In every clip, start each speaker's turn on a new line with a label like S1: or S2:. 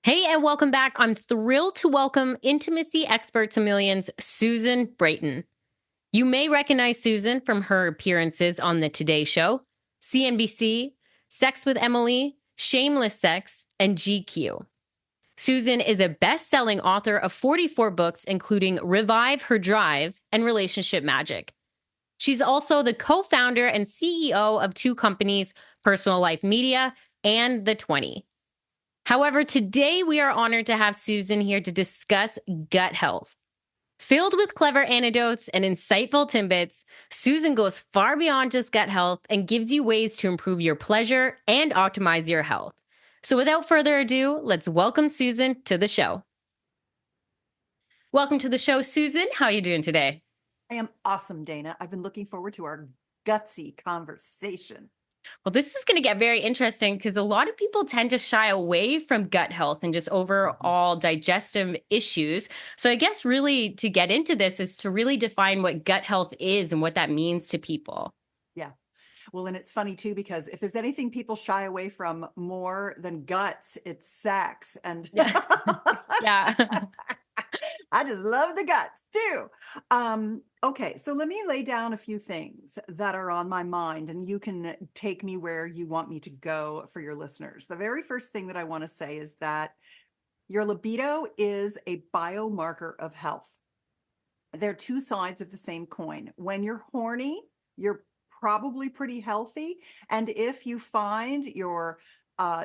S1: Hey, and welcome back. I'm thrilled to welcome intimacy expert to millions, Susan Bratton. You may recognize Susan from her appearances on The Today Show, CNBC, Sex with Emily, Shameless Sex, and GQ. Susan is a best selling author of 44 books, including Revive Her Drive and Relationship Magic. She's also the co founder and CEO of two companies, Personal Life Media and The 20. However, today we are honored to have Susan here to discuss gut health. Filled with clever anecdotes and insightful tidbits, Susan goes far beyond just gut health and gives you ways to improve your pleasure and optimize your health. So without further ado, let's welcome Susan to the show. Welcome to the show, Susan. How are you doing today?
S2: I am awesome, Dana. I've been looking forward to our gutsy conversation.
S1: Well, this is going to get very interesting because a lot of people tend to shy away from gut health and just overall digestive issues. So, I guess really to get into this is to really define what gut health is and what that means to people.
S2: Yeah. Well, and it's funny too, because if there's anything people shy away from more than guts, it's sex. And
S1: Yeah. Yeah.
S2: I just love the guts too. Okay, so let me lay down a few things that are on my mind, and you can take me where you want me to go for your listeners. The very first thing that I want to say is that your libido is a biomarker of health. They're two sides of the same coin. When you're horny, you're probably pretty healthy. And if you find your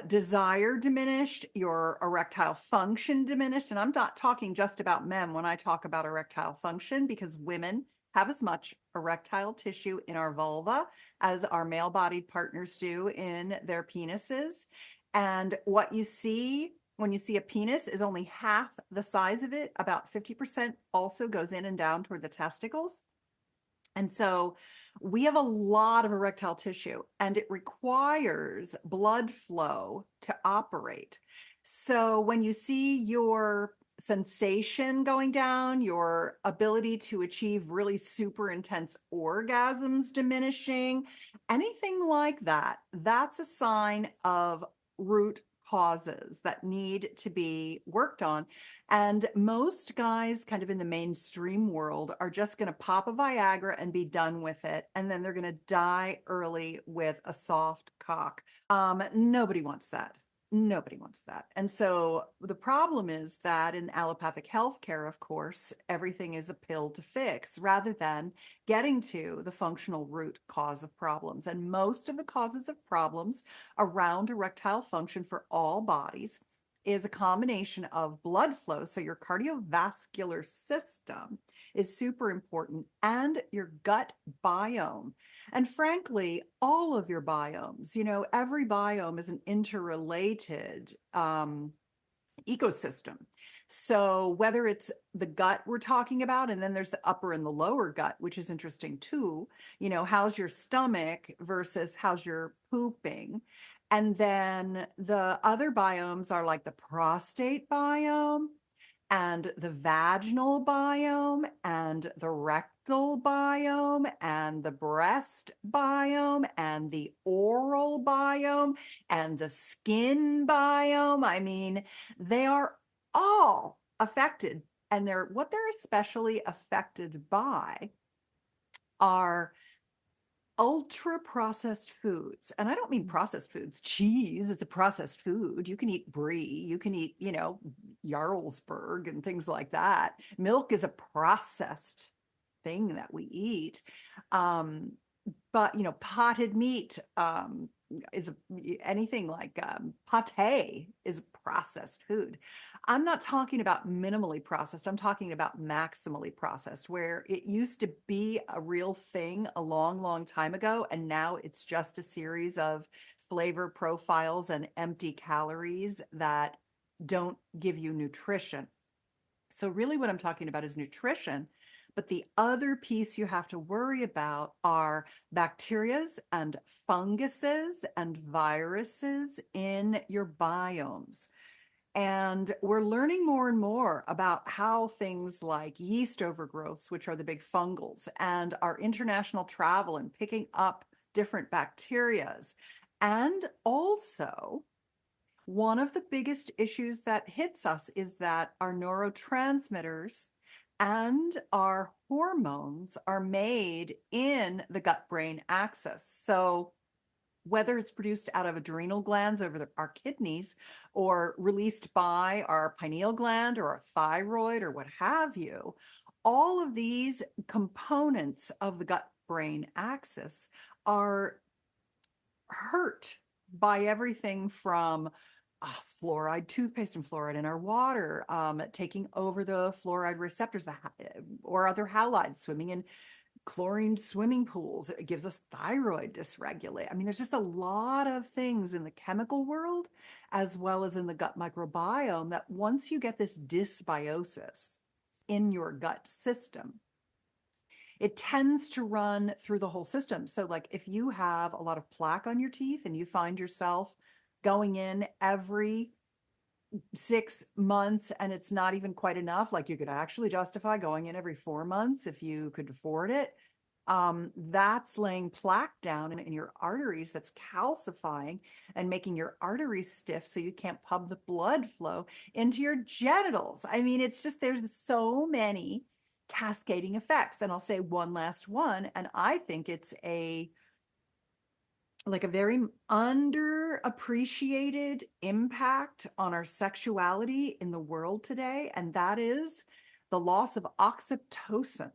S2: desire diminished, your erectile function diminished, and I'm not talking just about men when I talk about erectile function, because women have as much erectile tissue in our vulva as our male bodied partners do in their penises. And what you see when you see a penis is only half the size of it. About 50% also goes in and down toward the testicles. And so we have a lot of erectile tissue, and it requires blood flow to operate. So when you see your sensation going down, your ability to achieve really super intense orgasms diminishing, anything like that, that's a sign of root causes that need to be worked on. And most guys, kind of in the mainstream world, are just going to pop a Viagra and be done with it. And then they're going to die early with a soft cock. Nobody wants that. Nobody wants that. And so the problem is that in allopathic healthcare, of course, everything is a pill to fix rather than getting to the functional root cause of problems. And most of the causes of problems around erectile function for all bodies is a combination of blood flow. So your cardiovascular system is super important, and your gut biome. And frankly, all of your biomes, every biome is an interrelated ecosystem. So whether it's the gut we're talking about, and then there's the upper and the lower gut, which is interesting too. How's your stomach versus how's your pooping? And then the other biomes are like the prostate biome and the vaginal biome and the rectal biome and the breast biome and the oral biome and the skin biome. I mean, they are all affected, and what they're especially affected by are ultra processed foods. And I don't mean processed foods. Cheese is a processed food. You can eat brie, you can eat, Jarlsberg and things like that. Milk is a processed thing that we eat. But potted meat is anything like pate is processed food. I'm not talking about minimally processed. I'm talking about maximally processed, where it used to be a real thing a long, long time ago, and now it's just a series of flavor profiles and empty calories that don't give you nutrition. So really what I'm talking about is nutrition. But the other piece you have to worry about are bacterias and funguses and viruses in your biomes. And we're learning more and more about how things like yeast overgrowths, which are the big fungals, and our international travel and picking up different bacterias, and also One of the biggest issues that hits us is that our neurotransmitters and our hormones are made in the gut brain axis. So, whether it's produced out of adrenal glands over our kidneys or released by our pineal gland or our thyroid or what have you, all of these components of the gut brain axis are hurt by everything from fluoride toothpaste and fluoride in our water, taking over the fluoride receptors, or other halides swimming in chlorine swimming pools. It gives us thyroid dysregulate. I mean, there's just a lot of things in the chemical world as well as in the gut microbiome that once you get this dysbiosis in your gut system, it tends to run through the whole system. So, like, if you have a lot of plaque on your teeth and you find yourself going in every 6 months and it's not even quite enough, like you could actually justify going in every 4 months if you could afford it. That's laying plaque down in your arteries, that's calcifying and making your arteries stiff so you can't pump the blood flow into your genitals. I mean, it's just, there's so many cascading effects. And I'll say one last one, and I think it's a very underappreciated impact on our sexuality in the world today, and that is the loss of oxytocin.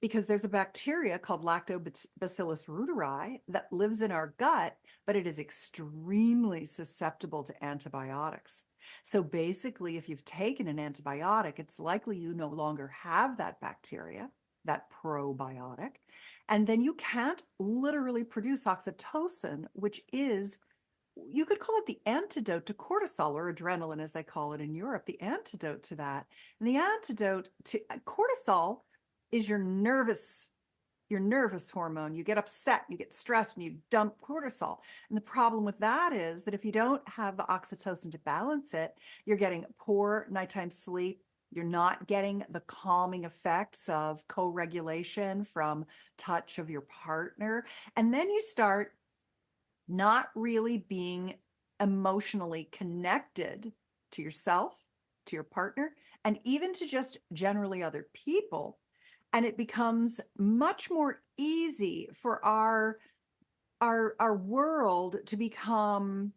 S2: Because there's a bacteria called Lactobacillus reuteri that lives in our gut, but it is extremely susceptible to antibiotics. So basically, if you've taken an antibiotic, it's likely you no longer have that bacteria, that probiotic, and then you can't literally produce oxytocin, which is, you could call it the antidote to cortisol, or adrenaline as they call it in Europe, the antidote to that. And the antidote to cortisol is your nervous hormone. You get upset, you get stressed, and you dump cortisol. And the problem with that is that if you don't have the oxytocin to balance it, you're getting poor nighttime sleep. You're not getting the calming effects of co-regulation from touch of your partner. And then you start not really being emotionally connected to yourself, to your partner, and even to just generally other people. And it becomes much more easy for our world to become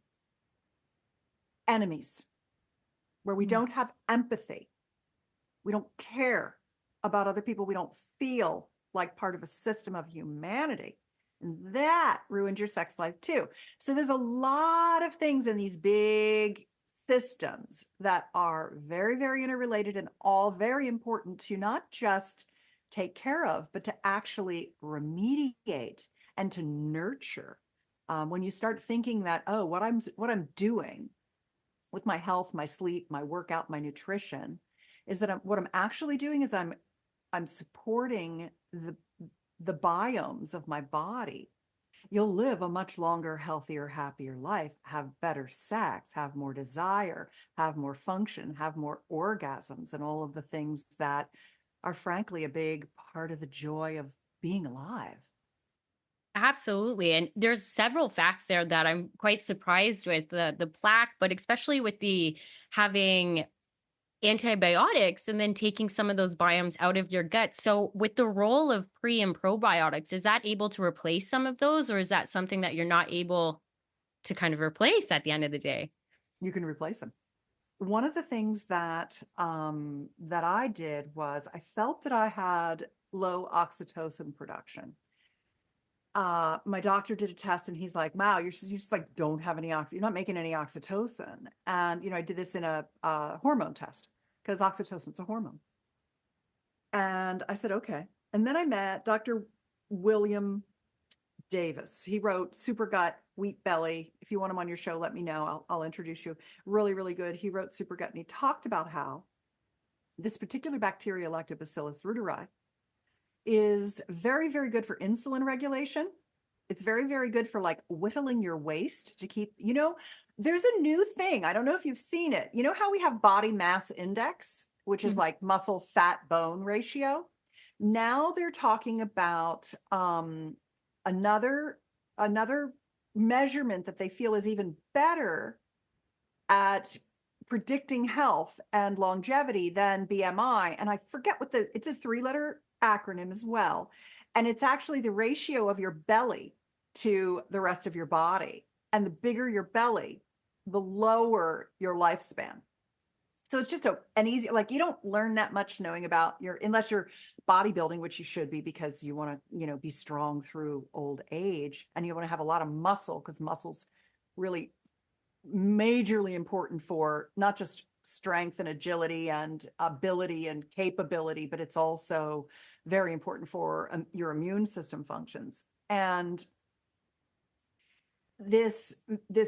S2: enemies, where we don't have empathy. We don't care about other people. We don't feel like part of a system of humanity. And that ruins your sex life too. So there's a lot of things in these big systems that are very, very interrelated and all very important to not just take care of, but to actually remediate and to nurture. When you start thinking that, oh, what I'm doing with my health, my sleep, my workout, my nutrition, is that what I'm actually doing is I'm supporting the biomes of my body. You'll live a much longer, healthier, happier life, have better sex, have more desire, have more function, have more orgasms, and all of the things that are frankly a big part of the joy of being alive.
S1: Absolutely. And there's several facts there that I'm quite surprised with, the plaque, but especially with the having antibiotics and then taking some of those biomes out of your gut. So with the role of pre and probiotics, is that able to replace some of those, or is that something that you're not able to kind of replace at the end of the day?
S2: You can replace them. One of the things that I did was I felt that I had low oxytocin production. My doctor did a test and he's like, wow, you just like don't have any you're not making any oxytocin. And, I did this in a hormone test because oxytocin's a hormone. And I said, okay. And then I met Dr. William Davis. He wrote Super Gut, Wheat Belly. If you want him on your show, let me know. I'll introduce you. Really, really good. He wrote Super Gut and he talked about how this particular bacteria, Lactobacillus reuteri, is very, very good for insulin regulation. It's very, very good for like whittling your waist to keep, there's a new thing. I don't know if you've seen it. You know how we have body mass index, which is
S1: Mhm.
S2: like muscle fat bone ratio? Now they're talking about another measurement that they feel is even better at predicting health and longevity than BMI. And I forget what it's a 3-letter acronym as well. And it's actually the ratio of your belly to the rest of your body. And the bigger your belly, the lower your lifespan. So it's just an easy, like, you don't learn that much knowing about unless you're bodybuilding, which you should be, because you want to, be strong through old age, and you want to have a lot of muscle, because muscle's really majorly important for not just strength and agility and ability and capability, but it's also very important for your immune system functions. And this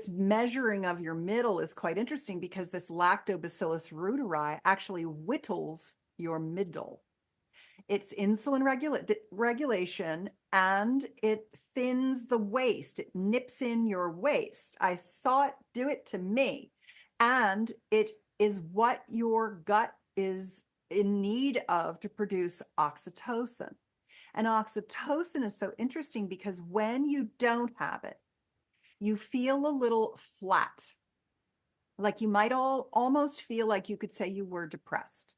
S2: measuring of your middle is quite interesting, because this lactobacillus reuteri actually whittles your middle. It's insulin regulation, and it thins the waist. It nips in your waist. I saw it do it to me. And it is what your gut is in need of to produce oxytocin. And oxytocin is so interesting because when you don't have it, you feel a little flat. Like you might almost feel like you could say you were depressed.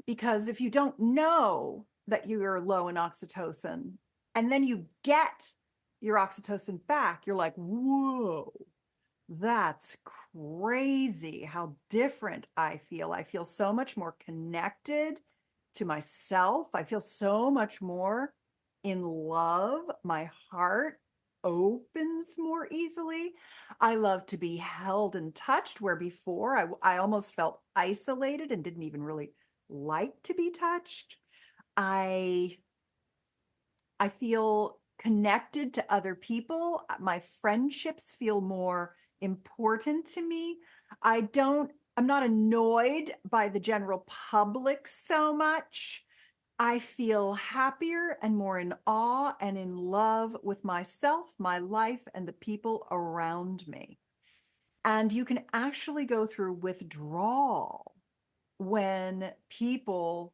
S2: Because if you don't know that you're low in oxytocin, and then you get your oxytocin back, you're like, whoa, that's crazy how different I feel. I feel so much more connected to myself. I feel so much more in love. My heart opens more easily. I love to be held and touched, where before I almost felt isolated and didn't even really like to be touched. I feel connected to other people. My friendships feel more important to me. I'm not annoyed by the general public so much. I feel happier and more in awe and in love with myself, my life, and the people around me. And you can actually go through withdrawal when people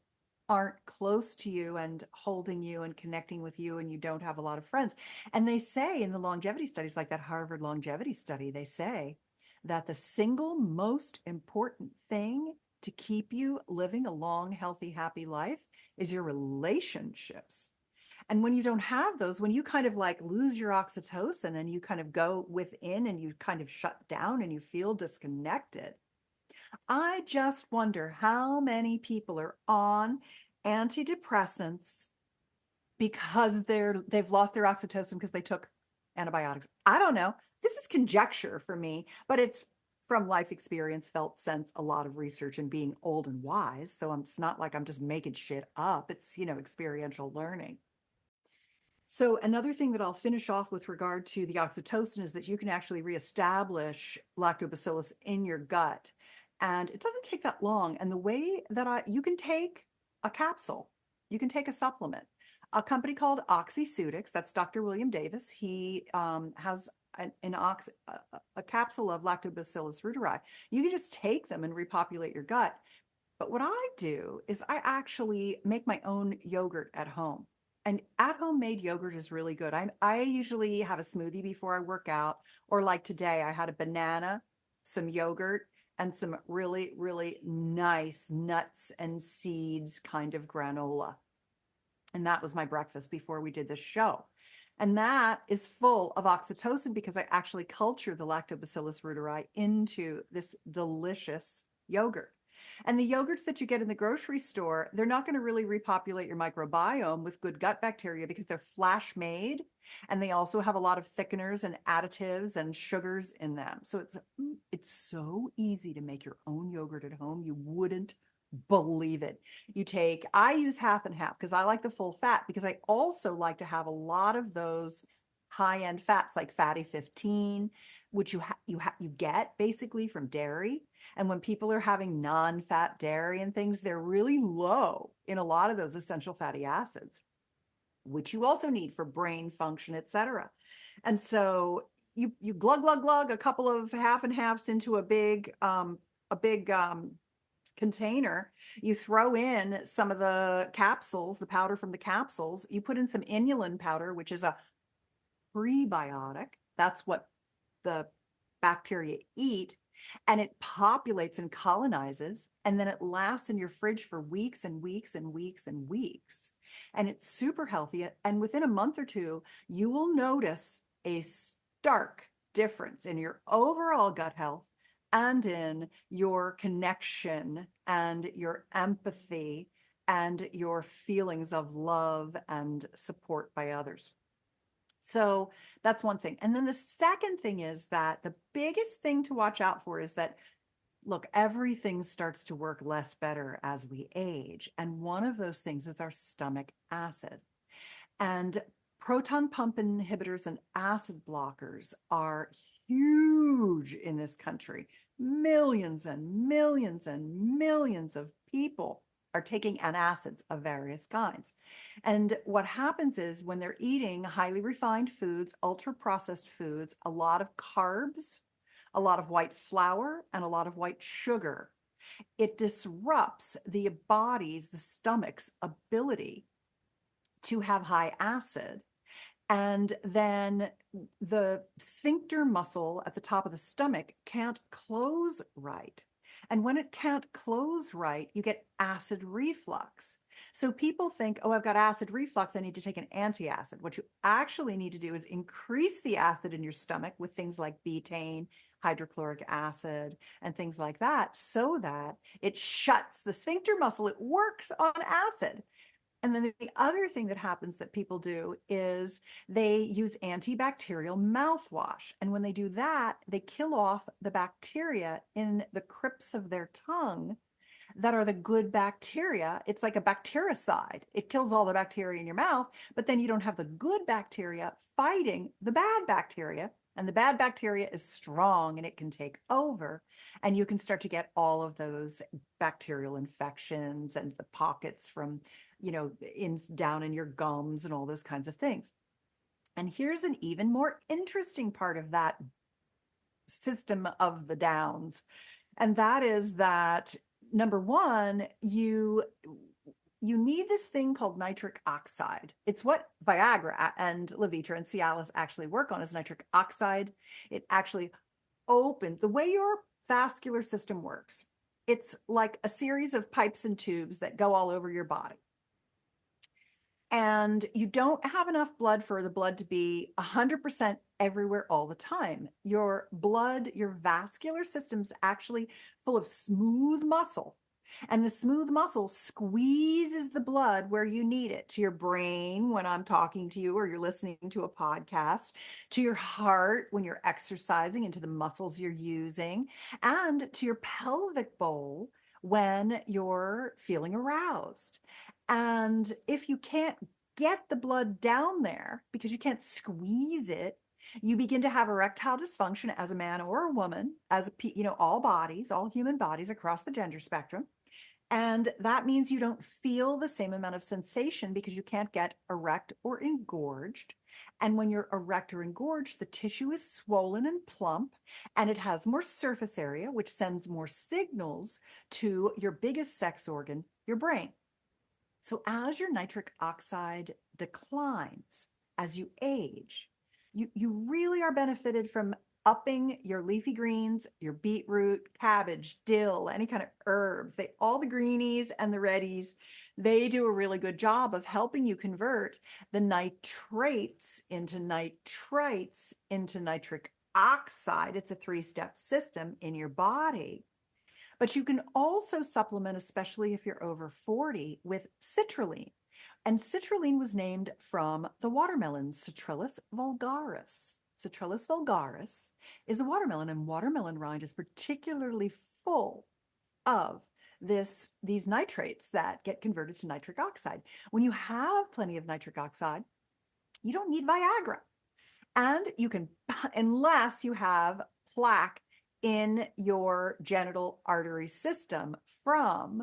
S2: aren't close to you and holding you and connecting with you, and you don't have a lot of friends. And they say in the longevity studies, like that Harvard longevity study, they say that the single most important thing to keep you living a long, healthy, happy life is your relationships. And when you don't have those, when you kind of like lose your oxytocin and you kind of go within and you kind of shut down and you feel disconnected, I just wonder how many people are on antidepressants because they've lost their oxytocin because they took antibiotics. I don't know. This is conjecture for me, but it's from life experience, felt sense, a lot of research, and being old and wise. So it's not like I'm just making shit up. It's, experiential learning. So another thing that I'll finish off with regard to the oxytocin is that you can actually reestablish lactobacillus in your gut. And it doesn't take that long. And the way that you can take a capsule, you can take a supplement. A company called Oxyceutics, that's Dr. William Davis. He has a capsule of lactobacillus reuteri. You can just take them and repopulate your gut. But what I do is I actually make my own yogurt at home. And at-home made yogurt is really good. I usually have a smoothie before I work out, or like today, I had a banana, some yogurt, and some really, really nice nuts and seeds kind of granola. And that was my breakfast before we did this show. And that is full of oxytocin because I actually culture the lactobacillus reuteri into this delicious yogurt. And the yogurts that you get in the grocery store, they're not going to really repopulate your microbiome with good gut bacteria because they're flash made. And they also have a lot of thickeners and additives and sugars in them. So it's so easy to make your own yogurt at home. You wouldn't believe it. I use half and half because I like the full fat, because I also like to have a lot of those high-end fats like fatty 15, which you get basically from dairy. And when people are having non-fat dairy and things, they're really low in a lot of those essential fatty acids, which you also need for brain function, etc. And so you glug a couple of half and halves into a big container. You throw in some of the capsules, the powder from the capsules. You put in some inulin powder, which is a prebiotic. That's what the bacteria eat. and it populates and colonizes, and then it lasts in your fridge for weeks and weeks and weeks and weeks. And it's super healthy. And within a month or two, you will notice a stark difference in your overall gut health and in your connection and your empathy and your feelings of love and support by others. So that's one thing. And then the second thing is that the biggest thing to watch out for is that, look, everything starts to work less better as we age. And one of those things is our stomach acid. And proton pump inhibitors and acid blockers are huge in this country. Millions and millions and millions of people are taking antacids of various kinds. And what happens is when they're eating highly refined foods, ultra processed foods, a lot of carbs, a lot of white flour, and a lot of white sugar, it disrupts the stomach's ability to have high acid. And then the sphincter muscle at the top of the stomach can't close right. And when it can't close right, you get acid reflux. So people think, oh, I've got acid reflux, I need to take an antacid. What you actually need to do is increase the acid in your stomach with things like betaine, hydrochloric acid, and things like that, so that it shuts the sphincter muscle. It works on acid. And then the other thing that happens that people do is they use antibacterial mouthwash. And when they do that, they kill off the bacteria in the crypts of their tongue that are the good bacteria. It's like a bactericide. It kills all the bacteria in your mouth, but then you don't have the good bacteria fighting the bad bacteria. And the bad bacteria is strong and it can take over. And you can start to get all of those bacterial infections and the pockets from, down in your gums and all those kinds of things. And here's an even more interesting part of that system of the downs. And that is that, number one, you need this thing called nitric oxide. It's what Viagra and Levitra and Cialis actually work on, is nitric oxide. It actually opens the way your vascular system works. It's like a series of pipes and tubes that go all over your body. And you don't have enough blood for the blood to be 100% everywhere all the time. Your blood, your vascular system's actually full of smooth muscle. And the smooth muscle squeezes the blood where you need it, to your brain when I'm talking to you or you're listening to a podcast, to your heart when you're exercising, and to the muscles you're using, and to your pelvic bowl when you're feeling aroused. And if you can't get the blood down there because you can't squeeze it, you begin to have erectile dysfunction as a man or a woman, all bodies, all human bodies across the gender spectrum. And that means you don't feel the same amount of sensation because you can't get erect or engorged. And when you're erect or engorged, the tissue is swollen and plump, and it has more surface area, which sends more signals to your biggest sex organ, your brain. So as your nitric oxide declines, as you age, you really are benefited from upping your leafy greens, your beetroot, cabbage, dill, any kind of herbs. All the greenies and the reddies, they do a really good job of helping you convert the nitrates into nitrites into nitric oxide. It's a 3-step system in your body. But you can also supplement, especially if you're over 40, with citrulline. And citrulline was named from the watermelon, Citrullus vulgaris. Citrullus vulgaris is a watermelon, and watermelon rind is particularly full of these nitrates that get converted to nitric oxide. When you have plenty of nitric oxide, you don't need Viagra. And you can, unless you have plaque in your genital artery system from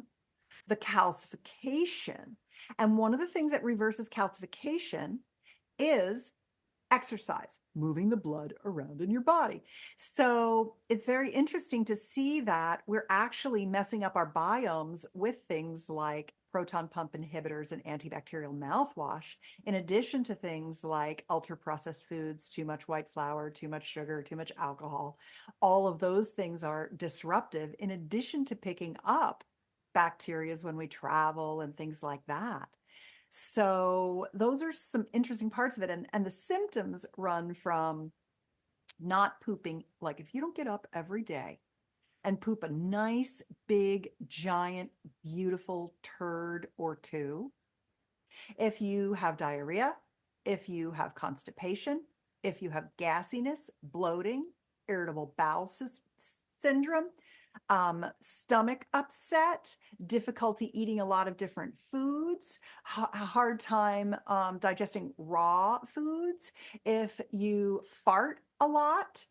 S2: the calcification. And one of the things that reverses calcification is exercise, moving the blood around in your body. So it's very interesting to see that we're actually messing up our biomes with things like proton pump inhibitors and antibacterial mouthwash, in addition to things like ultra processed foods, too much white flour, too much sugar, too much alcohol. All of those things are disruptive, in addition to picking up bacteria when we travel and things like that. So those are some interesting parts of it. And the symptoms run from not pooping. Like if you don't get up every day and poop a nice, big, giant, beautiful turd or two, if you have diarrhea, if you have constipation, if you have gassiness, bloating, irritable bowel syndrome, stomach upset, difficulty eating a lot of different foods, a hard time digesting raw foods, if you fart a lot,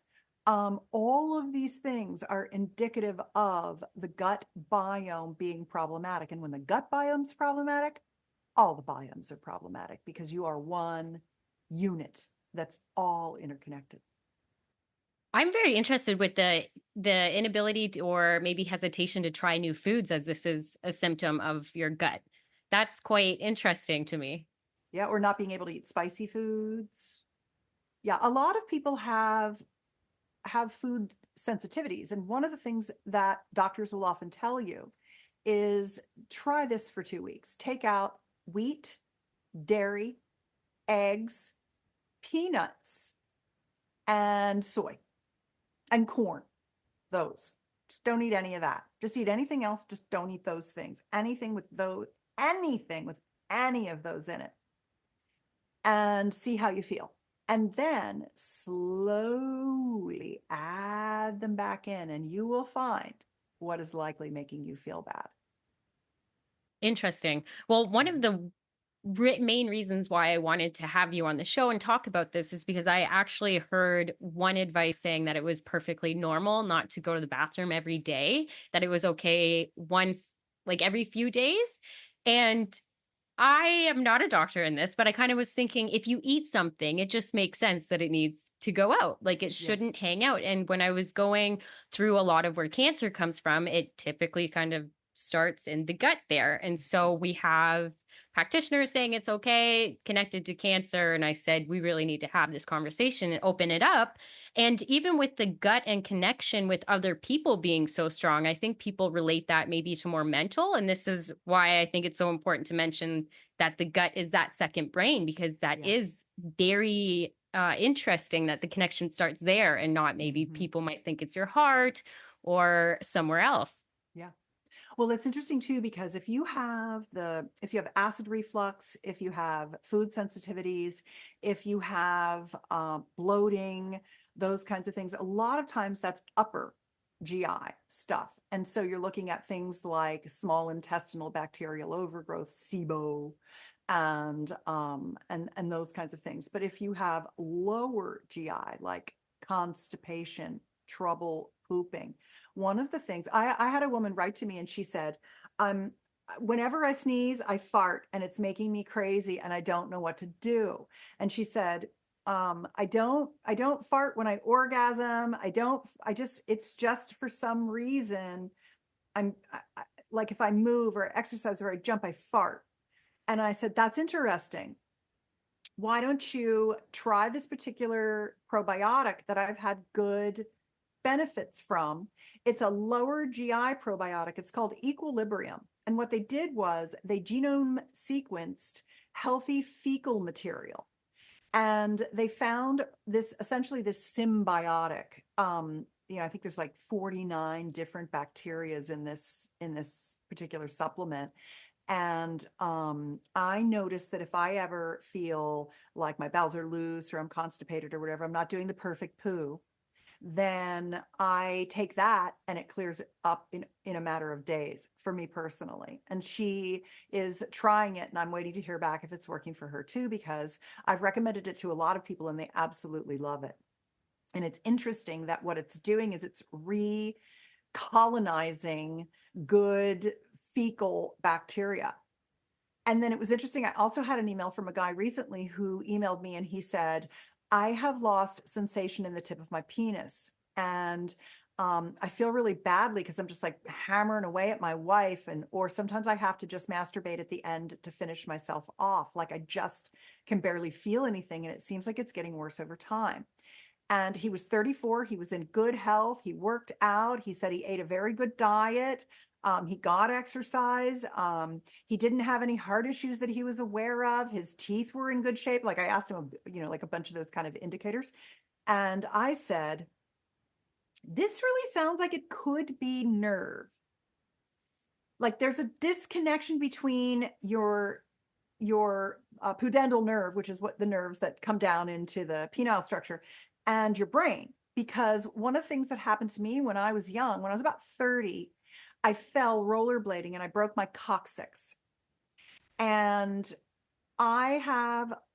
S2: all of these things are indicative of the gut biome being problematic. And when the gut biome is problematic, all the biomes are problematic because you are one unit that's all interconnected.
S1: I'm very interested with the inability to, or maybe hesitation to try new foods, as this is a symptom of your gut. That's quite interesting to me.
S2: Yeah, or not being able to eat spicy foods. Yeah, a lot of people have food sensitivities, and one of the things that doctors will often tell you is try this for 2 weeks. Take out wheat, dairy, eggs, peanuts, and soy and corn. Those. Just don't eat any of that. Just eat anything else. Just don't eat those things. Anything with any of those in it, and see how you feel. And then slowly add them back in, and you will find what is likely making you feel bad.
S1: Interesting. Well, one of the main reasons why I wanted to have you on the show and talk about this is because I actually heard one advice saying that it was perfectly normal not to go to the bathroom every day, that it was okay once, like every few days. And I am not a doctor in this, but I kind of was thinking if you eat something, it just makes sense that it needs to go out. Like it
S2: Yeah.
S1: shouldn't hang out. And when I was going through a lot of where cancer comes from, it typically kind of starts in the gut there. And so we have practitioners saying it's okay connected to cancer. And I said, we really need to have this conversation and open it up. And even with the gut and connection with other people being so strong, I think people relate that maybe to more mental. And this is why I think it's so important to mention that the gut is that second brain, because that
S2: Yeah.
S1: is very interesting that the connection starts there and not maybe
S2: Mm-hmm.
S1: people might think it's your heart or somewhere else.
S2: Yeah. Well, it's interesting too, because if you have acid reflux, if you have food sensitivities, if you have bloating, those kinds of things, a lot of times that's upper GI stuff. And so you're looking at things like small intestinal bacterial overgrowth, SIBO, and those kinds of things. But if you have lower GI, like constipation, trouble pooping, one of the things I had a woman write to me and she said, whenever I sneeze, I fart and it's making me crazy and I don't know what to do. And she said, I don't fart when I orgasm. It's just for some reason, like if I move or exercise or I jump, I fart. And I said, that's interesting. Why don't you try this particular probiotic that I've had good benefits from? It's a lower GI probiotic. It's called Equilibrium. And what they did was they genome sequenced healthy fecal material. And they found this essentially this symbiotic. I think there's like 49 different bacterias in this particular supplement. And I noticed that if I ever feel like my bowels are loose or I'm constipated or whatever, I'm not doing the perfect poo, then I take that and it clears it up in a matter of days for me personally. And she is trying it and I'm waiting to hear back if it's working for her too, because I've recommended it to a lot of people and they absolutely love it. And it's interesting that what it's doing is it's recolonizing good fecal bacteria. And then it was interesting. I also had an email from a guy recently who emailed me and he said, I have lost sensation in the tip of my penis. And I feel really badly because I'm just like hammering away at my wife, or sometimes I have to just masturbate at the end to finish myself off. Like I just can barely feel anything. And it seems like it's getting worse over time. And he was 34. He was in good health. He worked out. He said he ate a very good diet. He got exercise. He didn't have any heart issues that he was aware of. His teeth were in good shape. Like I asked him, like a bunch of those kind of indicators. And I said, this really sounds like it could be nerve. Like there's a disconnection between your pudendal nerve, which is what the nerves that come down into the penile structure, and your brain. Because one of the things that happened to me when I was young, when I was about 30, I fell rollerblading and I broke my coccyx. And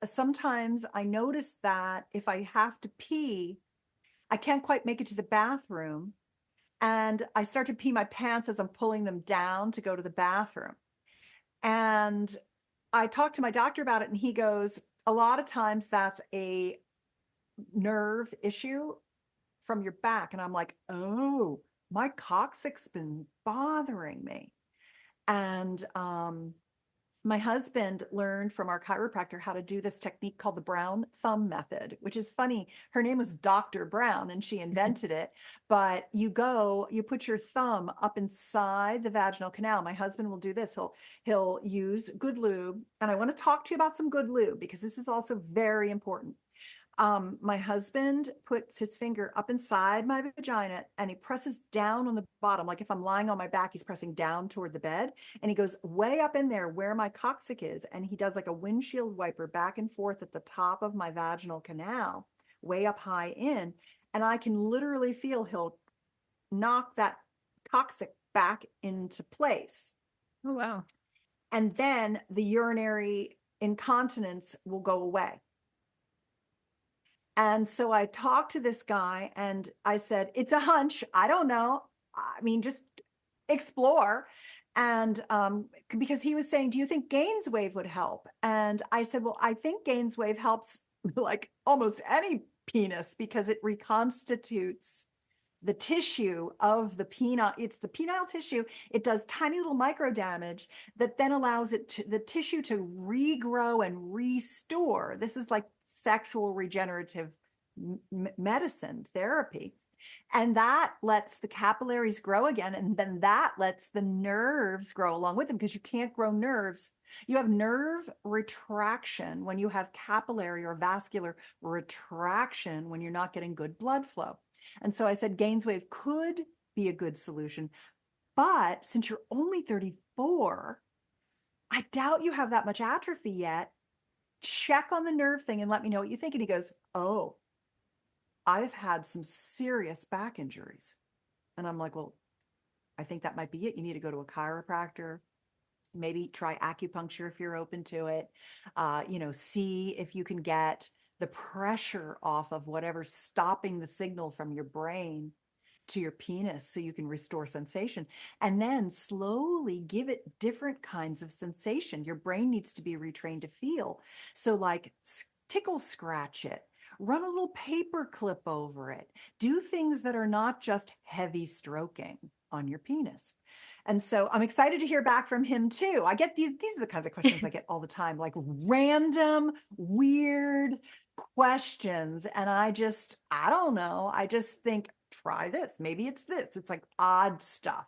S2: sometimes I notice that if I have to pee, I can't quite make it to the bathroom. And I start to pee my pants as I'm pulling them down to go to the bathroom. And I talked to my doctor about it, and he goes, a lot of times that's a nerve issue from your back. And I'm like, oh, my coccyx been bothering me. And my husband learned from our chiropractor how to do this technique called the Brown thumb method, which is funny. Her name was Dr. Brown and she invented it. But you put your thumb up inside the vaginal canal. My husband will do this. He'll use good lube. And I want to talk to you about some good lube because this is also very important. My husband puts his finger up inside my vagina and he presses down on the bottom. Like if I'm lying on my back, he's pressing down toward the bed and he goes way up in there where my coccyx is. And he does like a windshield wiper back and forth at the top of my vaginal canal, way up high in. And I can literally feel he'll knock that coccyx back into place.
S1: Oh, wow.
S2: And then the urinary incontinence will go away. And so I talked to this guy and I said, it's a hunch. I don't know. I mean, just explore. And because he was saying, do you think Gainswave would help? And I said, well, I think Gainswave helps like almost any penis because it reconstitutes the tissue of the penile. It's the penile tissue. It does tiny little micro damage that then allows the tissue to regrow and restore. This is like sexual regenerative medicine therapy. And that lets the capillaries grow again. And then that lets the nerves grow along with them because you can't grow nerves. You have nerve retraction when you have capillary or vascular retraction when you're not getting good blood flow. And so I said, Gainswave could be a good solution. But since you're only 34, I doubt you have that much atrophy yet. Check on the nerve thing and let me know what you think. And he goes, oh, I've had some serious back injuries. And I'm like, well, I think that might be it. You need to go to a chiropractor, maybe try acupuncture if you're open to it. See if you can get the pressure off of whatever's stopping the signal from your brain to your penis so you can restore sensation and then slowly give it different kinds of sensation. Your brain needs to be retrained to feel. So like tickle scratch it, run a little paper clip over it, do things that are not just heavy stroking on your penis. And so I'm excited to hear back from him too. I get these are the kinds of questions I get all the time, like random, weird questions. And I don't know. I just think, try this. Maybe it's this. It's like odd stuff,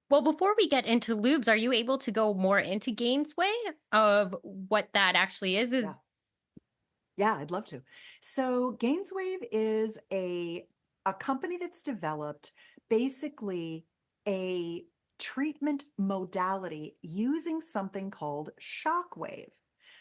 S1: Well, before we get into lubes, are you able to go more into Gainsway of what that actually is?
S2: Yeah. Yeah, I'd love to. So Gainswave is a company that's developed basically a treatment modality using something called shockwave.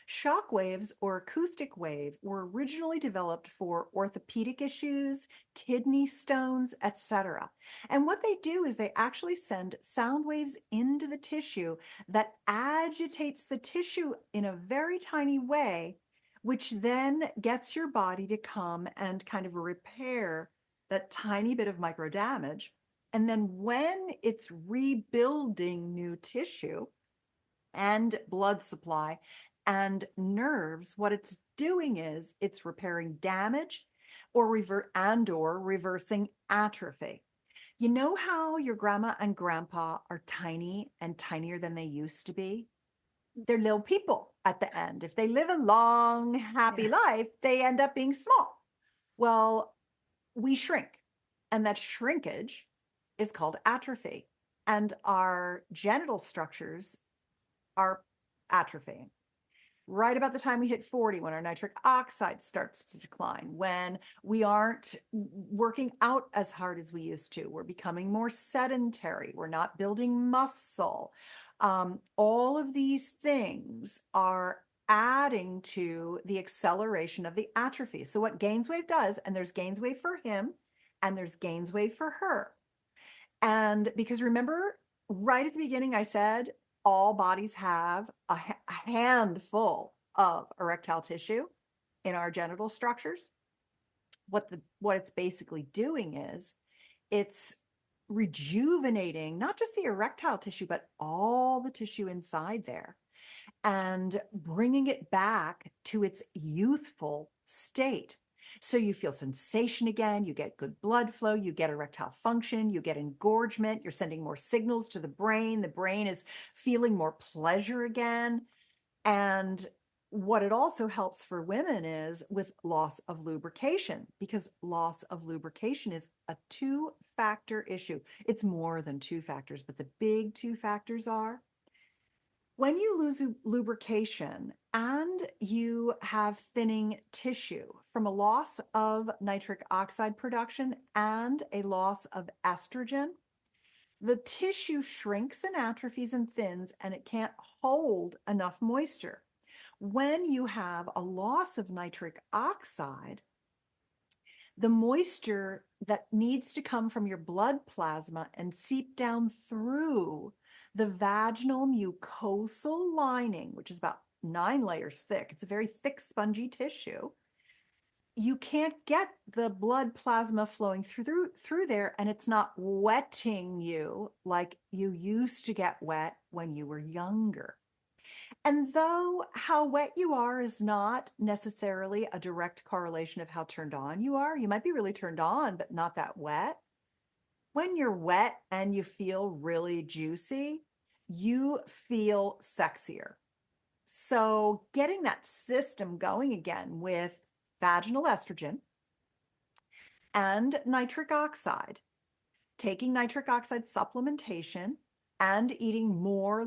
S2: Shock waves or acoustic wave were originally developed for orthopedic issues, kidney stones, etc. And what they do is they actually send sound waves into the tissue that agitates the tissue in a very tiny way, which then gets your body to come and kind of repair that tiny bit of micro damage. And then when it's rebuilding new tissue and blood supply and nerves, what it's doing is it's repairing damage or reversing atrophy. You know how your grandma and grandpa are tiny and tinier than they used to be? They're little people at the end. If they live a long, happy life, they end up being small. Well, we shrink, and that shrinkage is called atrophy. And our genital structures are atrophying right about the time we hit 40, when our nitric oxide starts to decline, when we aren't working out as hard as we used to, we're becoming more sedentary, we're not building muscle. All of these things are adding to the acceleration of the atrophy. So what Gainswave does, and there's Gainswave for him and there's Gainswave for her. And because remember, right at the beginning, I said all bodies have a handful of erectile tissue in our genital structures. What it's basically doing is it's rejuvenating not just the erectile tissue, but all the tissue inside there, and bringing it back to its youthful state. So you feel sensation again, you get good blood flow, you get erectile function, you get engorgement, you're sending more signals to the brain is feeling more pleasure again. And what it also helps for women is with loss of lubrication, because loss of lubrication is a 2-factor issue. It's more than 2 factors, but the big 2 factors are when you lose lubrication and you have thinning tissue from a loss of nitric oxide production and a loss of estrogen, the tissue shrinks and atrophies and thins, and it can't hold enough moisture. When you have a loss of nitric oxide, the moisture that needs to come from your blood plasma and seep down through the vaginal mucosal lining, which is about 9 layers thick. It's a very thick, spongy tissue. You can't get the blood plasma flowing through there, and it's not wetting you like you used to get wet when you were younger. And though how wet you are is not necessarily a direct correlation of how turned on you are, you might be really turned on, but not that wet. When you're wet and you feel really juicy, you feel sexier. So getting that system going again with vaginal estrogen and nitric oxide, taking nitric oxide supplementation and eating more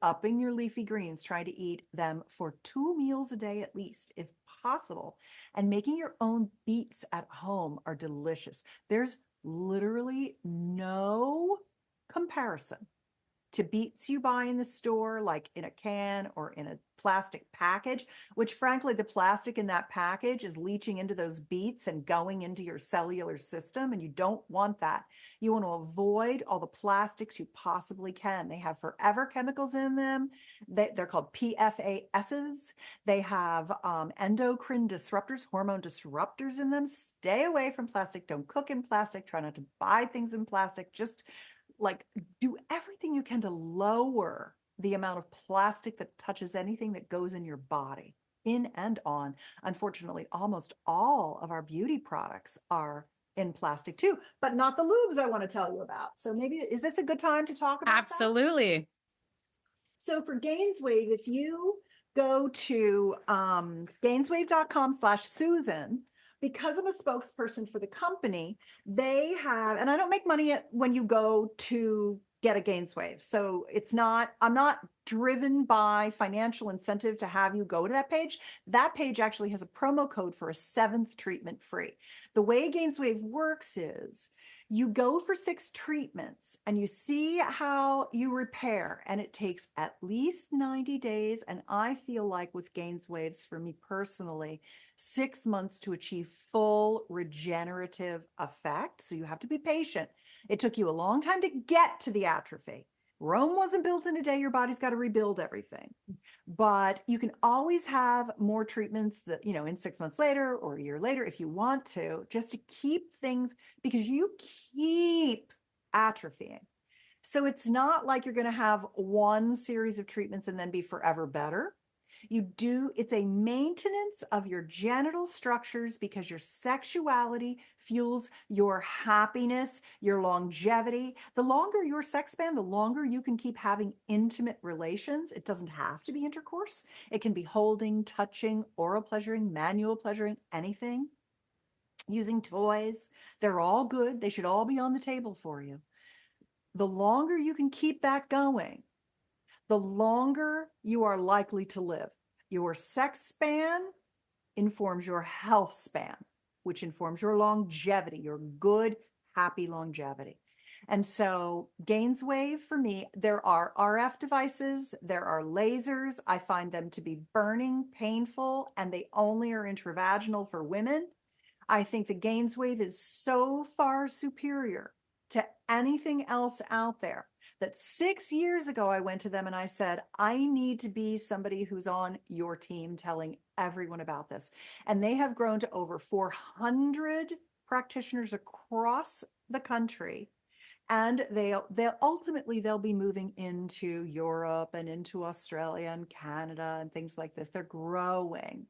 S2: upping your leafy greens, trying to eat them for 2 meals a day at least, if possible, and making your own beets at home are delicious. There's literally no comparison to beets you buy in the store, like in a can or in a plastic package, which frankly, the plastic in that package is leaching into those beets and going into your cellular system. And you don't want that. You want to avoid all the plastics you possibly can. They have forever chemicals in them. They're called PFASs. They have endocrine disruptors, hormone disruptors in them. Stay away from plastic. Don't cook in plastic. Try not to buy things in plastic. Just like do everything you can to lower the amount of plastic that touches anything that goes in your body, in and on. Unfortunately, almost all of our beauty products are in plastic too, but not the lubes I want to tell you about. So maybe, is this a good time to talk about that?
S1: Absolutely.
S2: So for Gainswave, if you go to gainswave.com/Susan, because I'm a spokesperson for the company, they have, and I don't make money when you go to get a Gainswave. So I'm not driven by financial incentive to have you go to that page. That page actually has a promo code for a 7th treatment free. The way Gainswave works is you go for 6 treatments and you see how you repair, and it takes at least 90 days. And I feel like with Gainswaves, for me personally, 6 months to achieve full regenerative effect. So you have to be patient. It took you a long time to get to the atrophy. Rome wasn't built in a day. Your body's got to rebuild everything. But you can always have more treatments that, in 6 months later or a year later, if you want to, just to keep things, because you keep atrophying. So it's not like you're going to have one series of treatments and then be forever better. It's a maintenance of your genital structures because your sexuality fuels your happiness, your longevity. The longer your sex span, the longer you can keep having intimate relations. It doesn't have to be intercourse. It can be holding, touching, oral pleasuring, manual pleasuring, anything. Using toys. They're all good. They should all be on the table for you. The longer you can keep that going, the longer you are likely to live. Your sex span informs your health span, which informs your longevity, your good, happy longevity. And so GainsWave for me, there are RF devices, there are lasers. I find them to be burning, painful, and they only are intravaginal for women. I think the GainsWave is so far superior to anything else out there that 6 years ago, I went to them and I said, I need to be somebody who's on your team telling everyone about this. And they have grown to over 400 practitioners across the country. And they'll ultimately they'll be moving into Europe and into Australia and Canada and things like this. They're growing.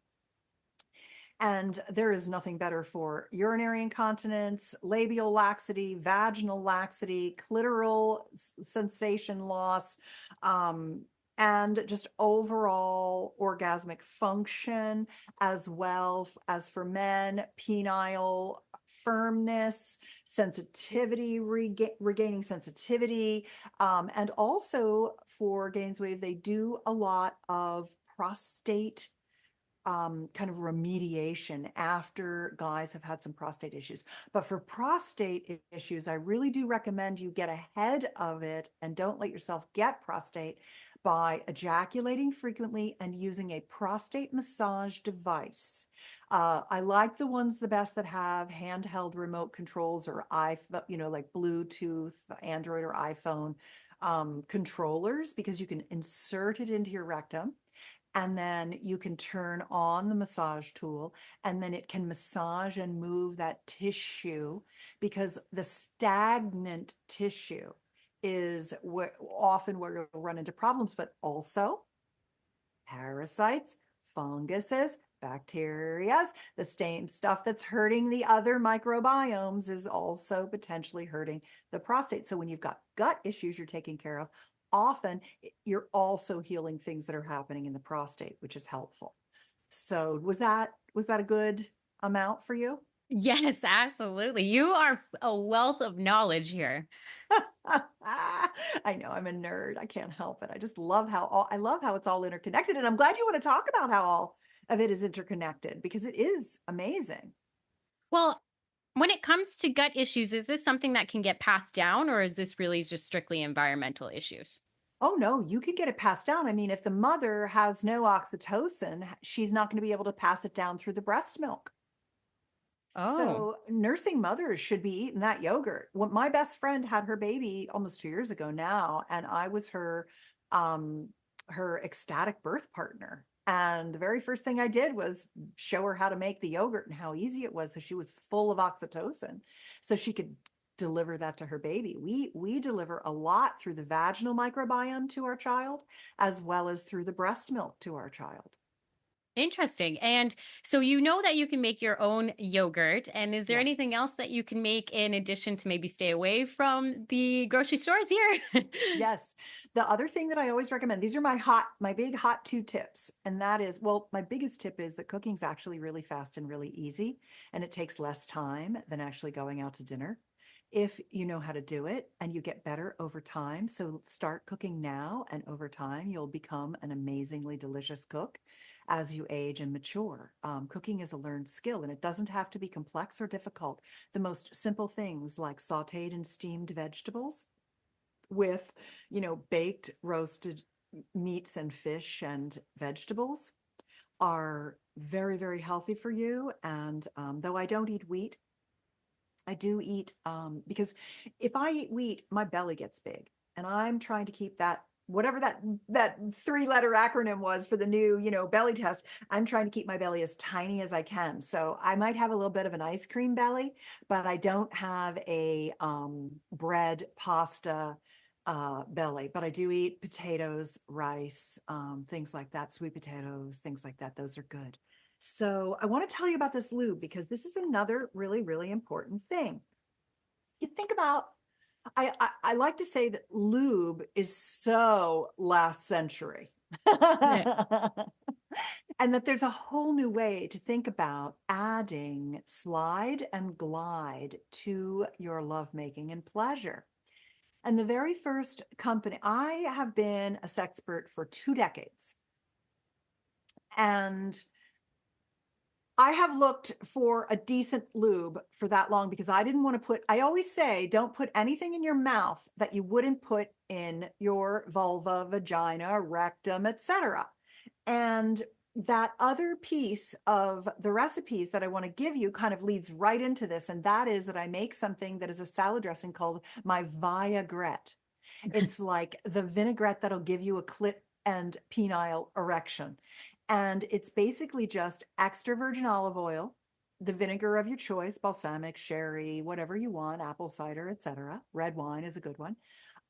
S2: And there is nothing better for urinary incontinence, labial laxity, vaginal laxity, clitoral sensation loss, and just overall orgasmic function, as well as for men, penile firmness, sensitivity, regaining sensitivity. And also for GainsWave, they do a lot of prostate kind of remediation after guys have had some prostate issues. But for prostate issues, I really do recommend you get ahead of it and don't let yourself get prostate by ejaculating frequently and using a prostate massage device. I like the ones the best that have handheld remote controls or like Bluetooth, Android or iPhone controllers, because you can insert it into your rectum and then you can turn on the massage tool and then it can massage and move that tissue, because the stagnant tissue is often where you'll run into problems, but also parasites, funguses, bacteria, the same stuff that's hurting the other microbiomes is also potentially hurting the prostate. So when you've got gut issues you're taking care of, often you're also healing things that are happening in the prostate, which is helpful. So was that a good amount for you?
S1: Yes, absolutely. You are a wealth of knowledge here.
S2: I know I'm a nerd. I can't help it. I just love I love how it's all interconnected. And I'm glad you want to talk about how all of it is interconnected, because it is amazing.
S1: Well, when it comes to gut issues, is this something that can get passed down, or is this really just strictly environmental issues?
S2: Oh no, you could get it passed down. I mean, if the mother has no oxytocin, she's not going to be able to pass it down through the breast milk.
S1: Oh,
S2: So nursing mothers should be eating that yogurt. Well, my best friend had her baby almost 2 years ago now, and I was um, her ecstatic birth partner. And the very first thing I did was show her how to make the yogurt and how easy it was. So she was full of oxytocin, so she could deliver that to her baby. We deliver a lot through the vaginal microbiome to our child, as well as through the breast milk to our child.
S1: interesting. And so you know that you can make your own yogurt. And is there
S2: Yeah.
S1: anything else that you can make in addition to maybe stay away from the grocery stores here?
S2: Yes. The other thing that I always recommend, these are my big hot two tips. And that is, well, my biggest tip is that cooking's actually really fast and really easy, and it takes less time than actually going out to dinner if you know how to do it, and you get better over time. So start cooking now, and over time, you'll become an amazingly delicious cook as you age and mature. Cooking is a learned skill, and it doesn't have to be complex or difficult. The most simple things like sauteed and steamed vegetables with, baked, roasted meats and fish and vegetables are very, very healthy for you. And though I don't eat wheat, I do eat, because if I eat wheat, my belly gets big. And I'm trying to keep that, whatever that three-letter acronym was for the new, belly test. I'm trying to keep my belly as tiny as I can. So I might have a little bit of an ice cream belly, but I don't have a bread, pasta, belly, but I do eat potatoes, rice, things like that, sweet potatoes, things like that. Those are good. So I want to tell you about this lube because this is another really, really important thing. You think about, I like to say that lube is so last century.
S1: Yeah.
S2: And that there's a whole new way to think about adding slide and glide to your lovemaking and pleasure. And the very first company, I have been a sexpert for 2 decades. And I have looked for a decent lube for that long because I didn't want to put, I always say, don't put anything in your mouth that you wouldn't put in your vulva, vagina, rectum, etc. And that other piece of the recipes that I want to give you kind of leads right into this. And that is that I make something that is a salad dressing called my vinaigrette. It's like the vinaigrette that'll give you a clit and penile erection. And it's basically just extra virgin olive oil, the vinegar of your choice, balsamic, sherry, whatever you want, apple cider, etc. Red wine is a good one.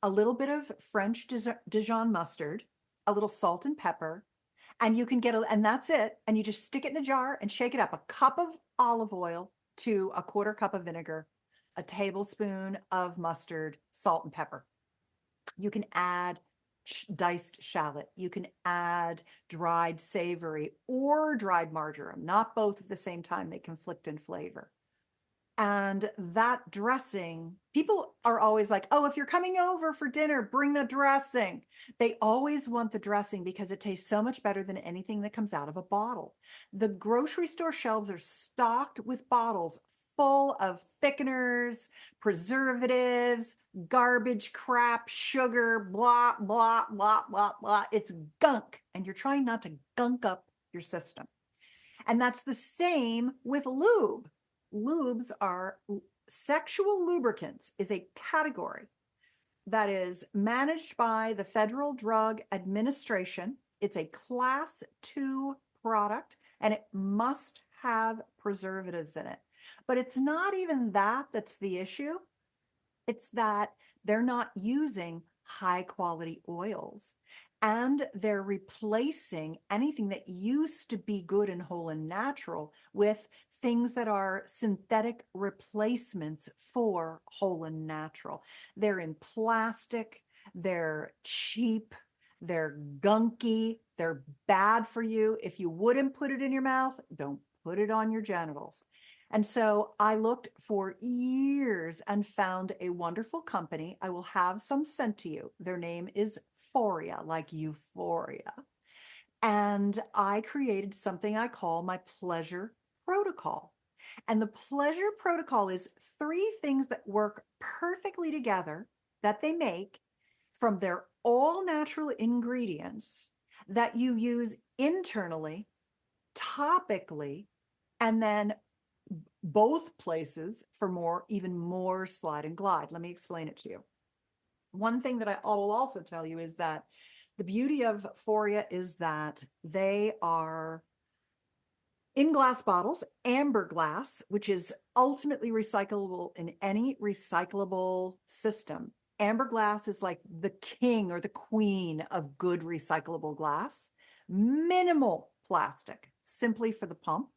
S2: A little bit of French Dijon mustard, a little salt and pepper, and you can get and that's it. And you just stick it in a jar and shake it up. A cup of olive oil to a quarter cup of vinegar, a tablespoon of mustard, salt and pepper. You can add diced shallot. You can add dried savory or dried marjoram, not both at the same time. They conflict in flavor. And that dressing, people are always like, oh, if you're coming over for dinner, bring the dressing. They always want the dressing because it tastes so much better than anything that comes out of a bottle. The grocery store shelves are stocked with bottles full of thickeners, preservatives, garbage, crap, sugar, blah, blah, blah, blah, blah. It's gunk. And you're trying not to gunk up your system. And that's the same with lube. Lubes are sexual lubricants, is a category that is managed by the Federal Drug Administration. It's a class 2 product and it must have preservatives in it. But it's not even that that's the issue. It's that they're not using high quality oils and they're replacing anything that used to be good and whole and natural with things that are synthetic replacements for whole and natural. They're in plastic, they're cheap, they're gunky, they're bad for you. If you wouldn't put it in your mouth, don't put it on your genitals. And so I looked for years and found a wonderful company. I will have some sent to you. Their name is Foria, like euphoria. And I created something I call my pleasure protocol. And the pleasure protocol is 3 things that work perfectly together that they make from their all natural ingredients that you use internally, topically, and then both places for more, even more slide and glide. Let me explain it to you. One thing that I will also tell you is that the beauty of Foria is that they are in glass bottles, amber glass, which is ultimately recyclable in any recyclable system. Amber glass is like the king or the queen of good recyclable glass. Minimal plastic, simply for the pump.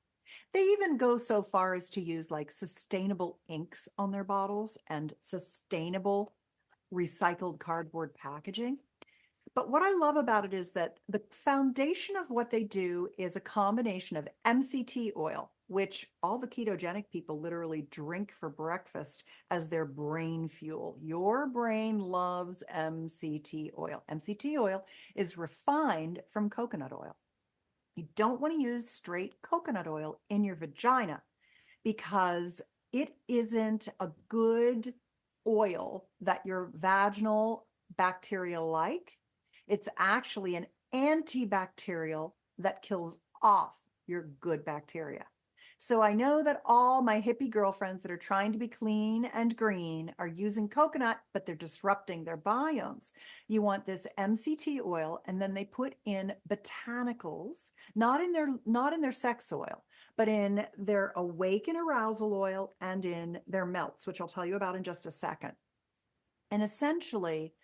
S2: They even go so far as to use like sustainable inks on their bottles and sustainable recycled cardboard packaging. But what I love about it is that the foundation of what they do is a combination of MCT oil, which all the ketogenic people literally drink for breakfast as their brain fuel. Your brain loves MCT oil. MCT oil is refined from coconut oil. You don't want to use straight coconut oil in your vagina because it isn't a good oil that your vaginal bacteria like. It's actually an antibacterial that kills off your good bacteria. So I know that all my hippie girlfriends that are trying to be clean and green are using coconut, but they're disrupting their biomes. You want this MCT oil, and then they put in botanicals, not in their sex oil, but in their awake and arousal oil and in their melts, which I'll tell you about in just a second. And essentially,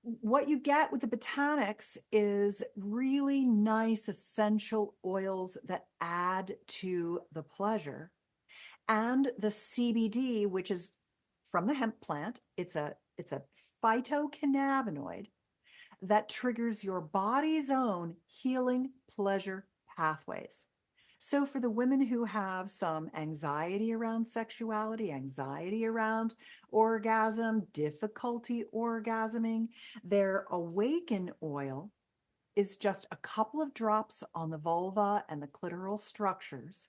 S2: what you get with the botanics is really nice essential oils that add to the pleasure. And the CBD, which is from the hemp plant, it's a phytocannabinoid that triggers your body's own healing pleasure pathways. So, for the women who have some anxiety around sexuality, anxiety around orgasm, difficulty orgasming, their awaken oil is just a couple of drops on the vulva and the clitoral structures.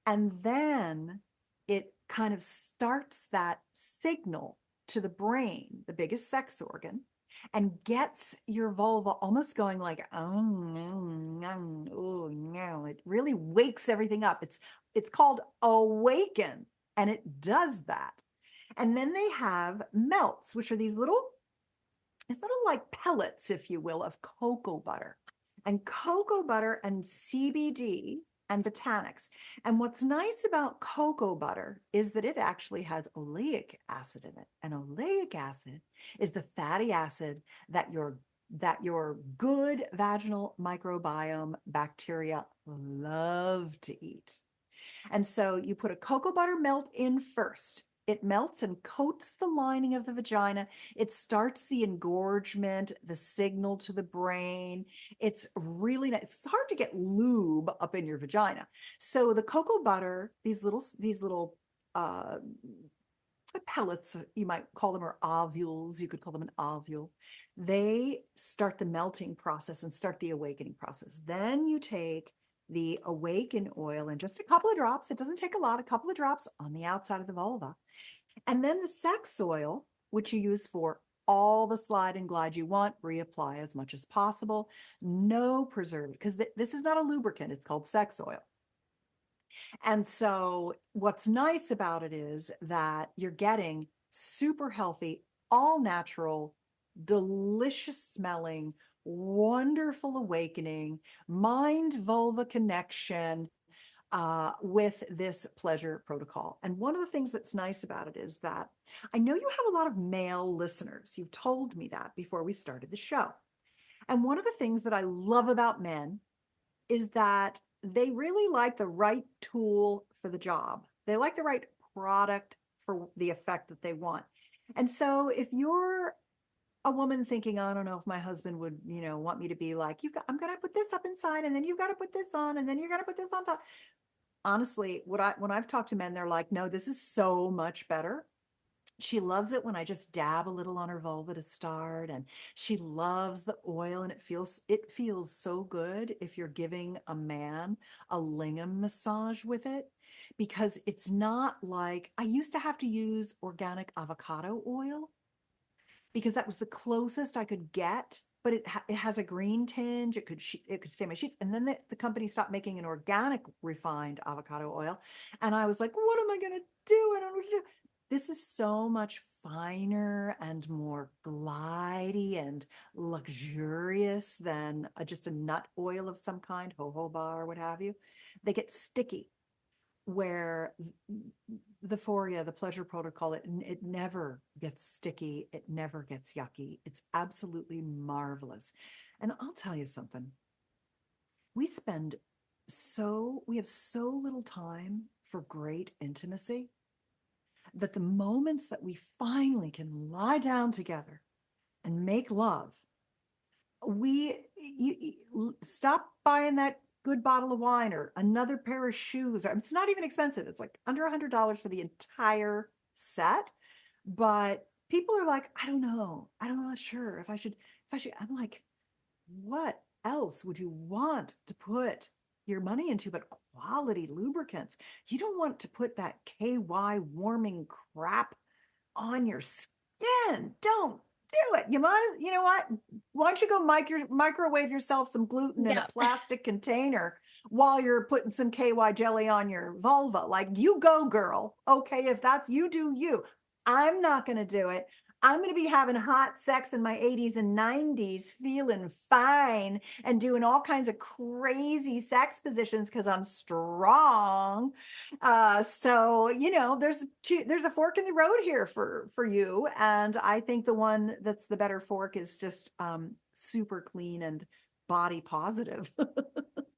S2: And then it kind of starts that signal to the brain, the biggest sex organ, and gets your vulva almost going like, oh no, oh no. It really wakes everything up. It's called awaken, and it does that. And then they have melts, which are these little, it's sort of like pellets, if you will, of cocoa butter. And cocoa butter and CBD and botanics. And what's nice about cocoa butter is that it actually has oleic acid in it. And oleic acid is the fatty acid that your good vaginal microbiome bacteria love to eat. And so you put a cocoa butter melt in first. It melts and coats the lining of the vagina. It starts the engorgement, the signal to the brain. It's really nice. It's hard to get lube up in your vagina. So the cocoa butter, these little pellets, you might call them, or ovules, you could call them an ovule. They start the melting process and start the awakening process. Then you take the awaken oil and just a couple of drops, it doesn't take a lot, a couple of drops on the outside of the vulva. And then the sex oil, which you use for all the slide and glide you want, reapply as much as possible. No preservative, because this is not a lubricant, it's called sex oil. And so what's nice about it is that you're getting super healthy, all natural, delicious smelling, wonderful awakening, mind vulva connection with this pleasure protocol. And one of the things that's nice about it is that I know you have a lot of male listeners. You've told me that before we started the show. And one of the things that I love about men is that they really like the right tool for the job. They like the right product for the effect that they want. And so if you're a woman thinking, I don't know if my husband would, want me to be like, I'm going to put this up inside, and then you've got to put this on, and then you're going to put this on top. Honestly, when I've talked to men, they're like, no, this is so much better. She loves it when I just dab a little on her vulva to start, and she loves the oil, and it feels so good if you're giving a man a lingam massage with it, because it's not like I used to have to use organic avocado oil because that was the closest I could get. But it has a green tinge. It could stain my sheets. And then the company stopped making an organic refined avocado oil, and I was like, what am I going to do? I don't know what to do. This is so much finer and more glidey and luxurious than just a nut oil of some kind, jojoba or what have you. They get sticky, where the Foria, the pleasure protocol, it never gets sticky. It never gets yucky. It's absolutely marvelous. And I'll tell you something. We have so little time for great intimacy that the moments that we finally can lie down together and make love, you stop buying that good bottle of wine or another pair of shoes. It's not even expensive. It's like under $100 for the entire set. But people are like, I don't know. I'm not sure if I should. I'm like, what else would you want to put your money into but quality lubricants? You don't want to put that KY warming crap on your skin. Don't do it. You know what? Why don't you go microwave yourself some gluten in a plastic container while you're putting some KY jelly on your vulva? Like, you go, girl. Okay, if that's you, do you. I'm not going to do it. I'm going to be having hot sex in my 80s and 90s, feeling fine and doing all kinds of crazy sex positions because I'm strong. So there's a fork in the road here for you, and I think the one that's the better fork is just super clean and body positive.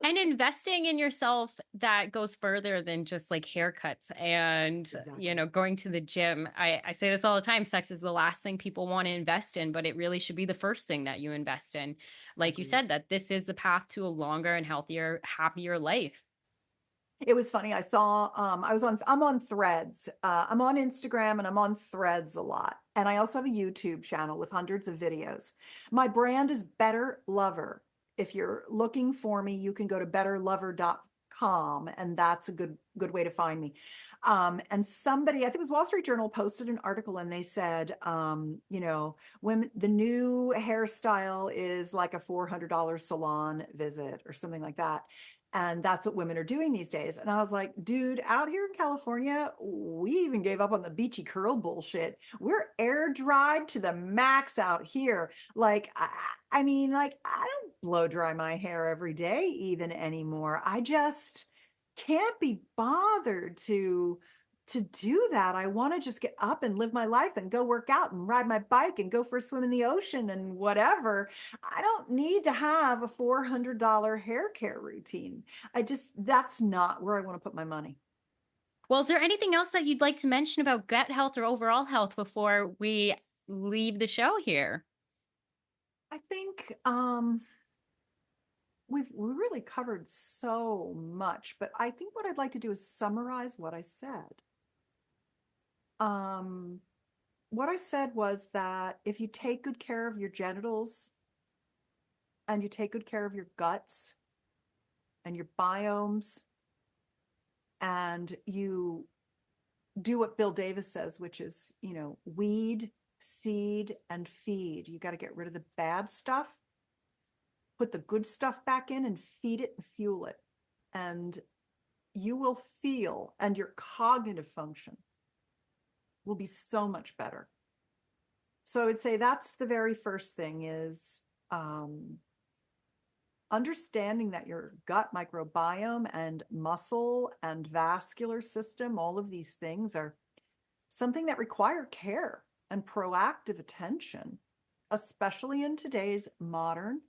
S1: And investing in yourself that goes further than just like haircuts and,
S2: Exactly.
S1: going to the gym. I say this all the time, sex is the last thing people want to invest in, but it really should be the first thing that you invest in. Like you
S2: Agreed.
S1: said, that this is the path to a longer and healthier, happier life.
S2: It was funny. I saw, I'm on Threads. I'm on Instagram and I'm on Threads a lot. And I also have a YouTube channel with hundreds of videos. My brand is Better Lover. If you're looking for me, you can go to betterlover.com, and that's a good way to find me. And somebody, I think it was Wall Street Journal, posted an article and they said, women, the new hairstyle is like a $400 salon visit or something like that. And that's what women are doing these days. And I was like, dude, out here in California, we even gave up on the beachy curl bullshit. We're air dried to the max out here. Like, I mean, like, I don't blow dry my hair every day even anymore. I just can't be bothered to do that. I want to just get up and live my life and go work out and ride my bike and go for a swim in the ocean and whatever. I don't need to have a $400 hair care routine. That's not where I want to put my money.
S1: Well, is there anything else that you'd like to mention about gut health or overall health before we leave the show here?
S2: I think we really covered so much, but I think what I'd like to do is summarize what I said. Um, what I said was that if you take good care of your genitals and you take good care of your guts and your biomes, and you do what Bill Davis says, which is, weed, seed, and feed. You got to get rid of the bad stuff, put the good stuff back in, and feed it and fuel it. And you will feel, and your cognitive function will be so much better. So I would say that's the very first thing is understanding that your gut microbiome and muscle and vascular system, all of these things are something that require care and proactive attention, especially in today's modern,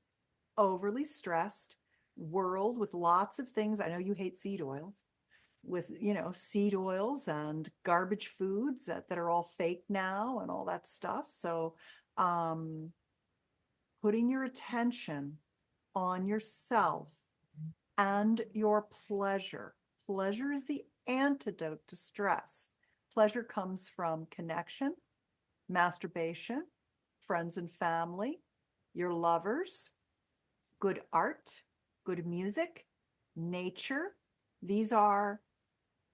S2: overly stressed world with lots of things. I know you hate seed oils, with, seed oils and garbage foods that are all fake now and all that stuff. So, putting your attention on yourself and your pleasure. Pleasure is the antidote to stress. Pleasure comes from connection, masturbation, friends and family, your lovers, good art, good music, nature. These are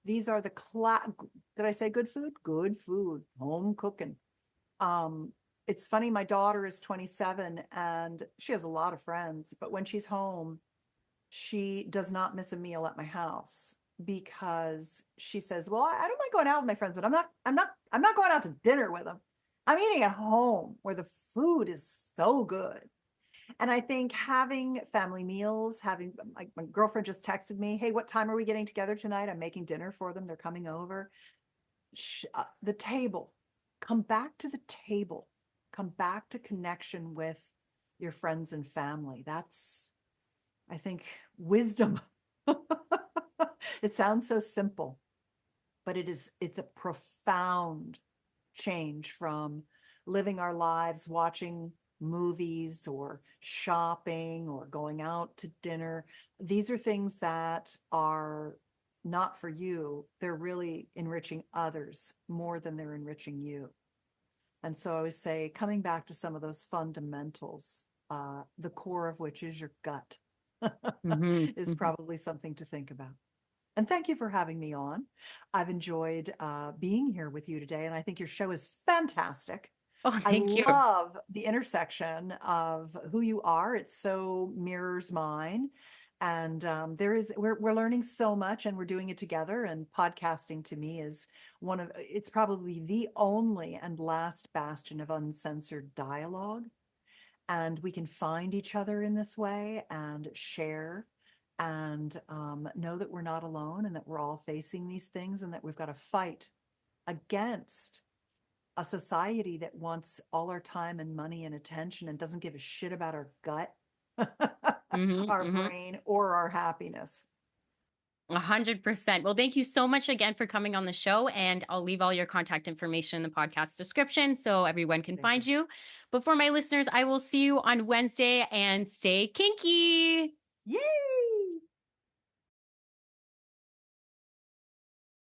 S2: did I say good food? Good food, home cooking. It's funny, my daughter is 27 and she has a lot of friends, but when she's home, she does not miss a meal at my house because she says, "Well, I don't mind going out with my friends, but I'm not going out to dinner with them. I'm eating at home where the food is so good." And I think having family meals, having like my girlfriend just texted me, "Hey, what time are we getting together tonight? I'm making dinner for them. They're coming over." The table, come back to the table, come back to connection with your friends and family. That's, I think, wisdom. It sounds so simple, but it's a profound change from living our lives watching movies or shopping or going out to dinner. These are things that are not for you. They're really enriching others more than they're enriching you. And so I would say coming back to some of those fundamentals, the core of which is your gut,
S1: Mhm,
S2: is
S1: mhm.
S2: probably something to think about. And thank you for having me on. I've enjoyed being here with you today, and I think your show is fantastic.
S1: Oh,
S2: I
S1: thank you.
S2: love the intersection of who you are. It so mirrors mine. And we're learning so much, and we're doing it together. And podcasting to me is it's probably the only and last bastion of uncensored dialogue. And we can find each other in this way and share and know that we're not alone, and that we're all facing these things, and that we've got to fight against a society that wants all our time and money and attention and doesn't give a shit about our gut,
S1: Hmm.
S2: our
S1: Hmm.
S2: brain, or our happiness.
S1: 100%. Well, thank you so much again for coming on the show. And I'll leave all your contact information in the podcast description so everyone can
S2: Thank
S1: find
S2: you.
S1: you. But for my listeners, I will see you on Wednesday, and stay kinky.
S2: Yay!